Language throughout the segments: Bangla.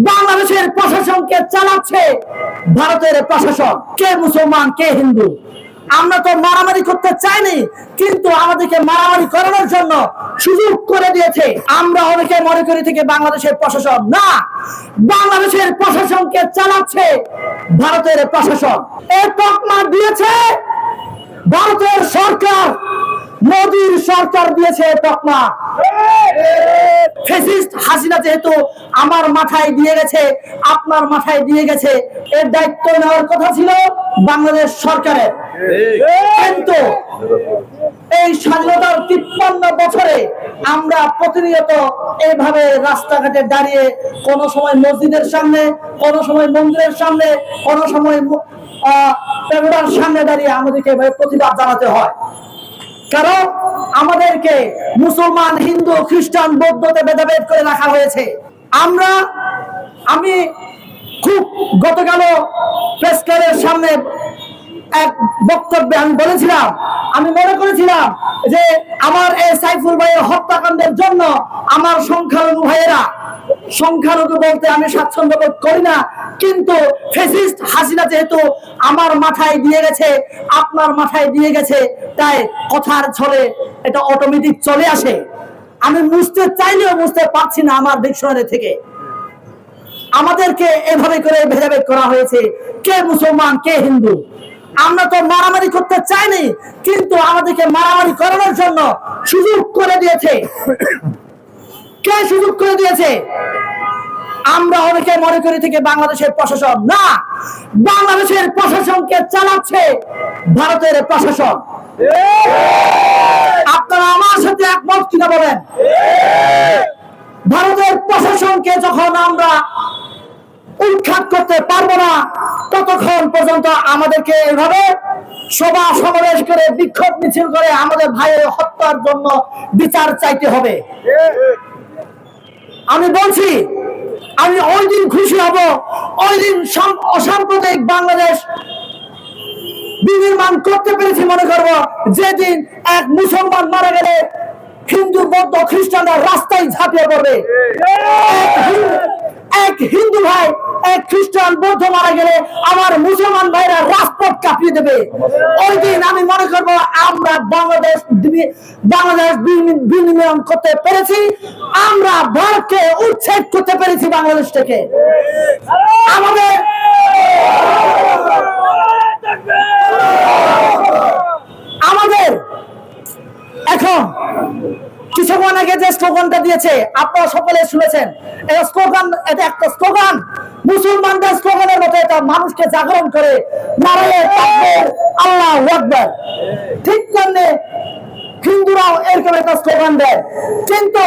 বাংলাদেশের প্রশাসনকে চালাচ্ছে ভারতের প্রশাসন। কে মুসলমান কে হিন্দু, আমরা তো মারামারি করতে চাইনি, কিন্তু আমাদেরকে মারামারি করানোর জন্য সুযোগ করে দিয়েছে। আমরা অনেকে মনে করি থেকে বাংলাদেশের প্রশাসন না, বাংলাদেশের প্রশাসনকে চালাচ্ছে ভারতের প্রশাসন। এই তকমা দিয়েছে ভারতের সরকার, মোদীর সরকার দিয়েছে তকমা। ফ্যাসিস্ট হাসিনা যেহেতু আমার মাথায় দিয়ে গেছে, আপনার মাথায় দিয়ে গেছে, এর দায়িত্ব নেওয়ার কথা ছিল বাংলাদেশ সরকারের। কিন্তু এই স্বাধীনতার 53 বছরে আমরা প্রতিনিয়ত এইভাবে রাস্তাঘাটে দাঁড়িয়ে, কোন সময় মসজিদের সামনে, কোন সময় মন্দিরের সামনে, কোন সময় প্যাগোডার সামনে দাঁড়িয়ে আমাদেরকে প্রতিবাদ জানাতে হয়। কারণ আমাদেরকে মুসলমান, হিন্দু, খ্রিস্টান, বৌদ্ধতে ভেদাভেদ করে রাখা হয়েছে। আমি খুব গতকাল প্রেস ক্লাবের সামনে এক বক্তব্যে আমি বলেছিলাম, আমি মনে করেছিলাম যে আমার এই সাইফুল ভাইয়ের হত্যাকাণ্ডের জন্য আমার সংখ্যালঘু ভাইয়েরা, সংখ্যালঘু বলতে আমি স্বাচ্ছন্দ্য বোধ করি না, কিন্তু ফ্যাসিস্ট হাসিনা যেহেতু আমার মাথায় দিয়ে গেছে, আপনার মাথায় দিয়ে গেছে, তাই কথার ছলে এটা অটোমেটিক চলে আসে। আমি বুঝতে চাইলেও বুঝতে পারছি না আমার ডিকশনারি থেকে। আমাদেরকে এভাবে করে ভেদাভেদ করা হয়েছে, কে মুসলমান কে হিন্দু। আমরা তো মারামারি করতে চাইনি, কিন্তু আমাদেরকে মারামারি করানোর জন্য সুযোগ করে দিয়েছে। কে সুযোগ করে দিয়েছে? আমরা অনেকে মনে করি থেকে বাংলাদেশের প্রশাসন না, বাংলাদেশের প্রশাসনকে চালাচ্ছে ভারতের প্রশাসন। আপনারা আমার সাথে একমত কিনা বলেন? ভারতের প্রশাসনকে যখন আমরা উৎখাত করতে পারবো না, ততক্ষণ পর্যন্ত আমাদেরকে এভাবে সভা সমাবেশ করে, বিক্ষোভ মিছিল করে আমাদের ভাইয়ের হত্যার জন্য বিচার চাইতে হবে। আমি বলছি, আমি ওই দিন খুশি হব, ওই দিন অসাম্প্রদায়িক বাংলাদেশ বিনির্মাণ করতে পেরেছি মনে করবো, যেদিন এক মুসলমান মারা গেলে হিন্দু, বৌদ্ধ, খ্রিস্টানরা রাস্তায় ঝাঁপিয়ে পড়বে। এক হিন্দু ভাই, এক খ্রিস্টান, বৌদ্ধ মারা গেলে আমার মুসলমান ভাইরা রাজপথ কাঁপিয়ে দেবে। ওই দিন আমি মনে করবো আমরা বাংলাদেশ বিনির্মাণ করতে পেরেছি, আমরা ভারতকে উচ্ছেদ করতে পেরেছি বাংলাদেশ থেকে। আমাদের এখন কিছুক্ষণ আগে যে স্লোগানটা দিয়েছে আপনারা সকলে শুনেছেন, এটা স্লোগান, এটা একটা স্লোগান, মুসলমানদের স্লোগানের মতো এটা মানুষকে জাগরণ করে, নারায়ে তাকবীর, আল্লাহু আকবার। ঠিক তেমনি হিন্দুরাও এরকম একটা স্লোগান দেয়, কিন্তু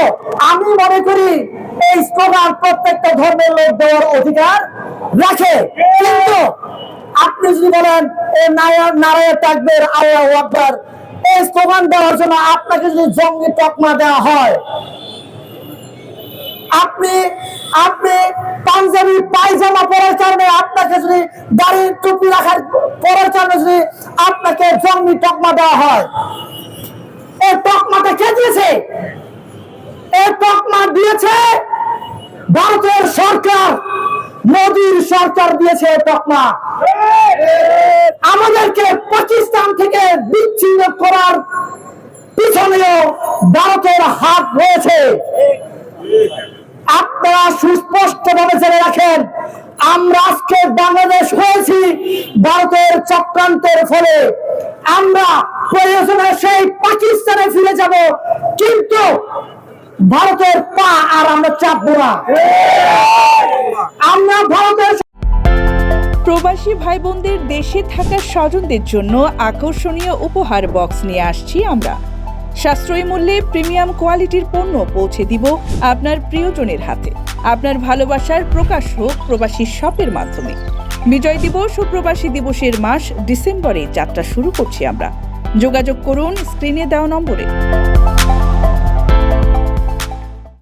আমি মনে করি এই স্লোগান প্রত্যেকটা ধর্মের লোক দেওয়ার অধিকার রাখে। কিন্তু আপনি যদি বলেন নারায়ে তাকবীর, আল্লাহু আকবার, এই স্লোগান দেওয়ার জন্য আপনাকে যদি জঙ্গি তকমা দেওয়া হয়, আপনি পাঞ্জাবি পায়জামা পরার কারণে, আপনাকে যদি দাড়ি টুপি রাখার পরার কারণে যদি আপনাকে জঙ্গি তকমা দেওয়া হয়, এই তকমাটা কে দিয়েছে? এই তকমা দিয়েছে ভারতের সরকার, মোদীর সরকার দিয়েছে তকমা। আমাদেরকে পাকিস্তান থেকে বিচ্ছিন্ন করার পিছনেও ভারতের হাত রয়েছে। আপনারা সুস্পষ্টভাবে জেনে রাখেন, আমরা আজকে বাংলাদেশ হয়েছি ভারতের চক্রান্তের ফলে। আমরা প্রয়োজনে সেই পাকিস্তানে ফিরে যাব, কিন্তু ভারতের পা আর আমরা চাপবো না। আমরা ভারতের প্রবাসী ভাই বোনদের দেশে থাকা স্বজনদের জন্য আকর্ষণীয় উপহার বক্স নিয়ে আসছি আমরা। সাশ্রয়ী মূল্যে প্রিমিয়াম কোয়ালিটির পণ্য পৌঁছে দিব আপনার প্রিয়জনের হাতে। আপনার ভালোবাসার প্রকাশ হোক প্রবাসী শপের মাধ্যমে। বিজয় দিবস ও প্রবাসী দিবসের মাস ডিসেম্বরে যাত্রা শুরু করছি আমরা। যোগাযোগ করুন স্ক্রিনে দেওয়া নম্বরে।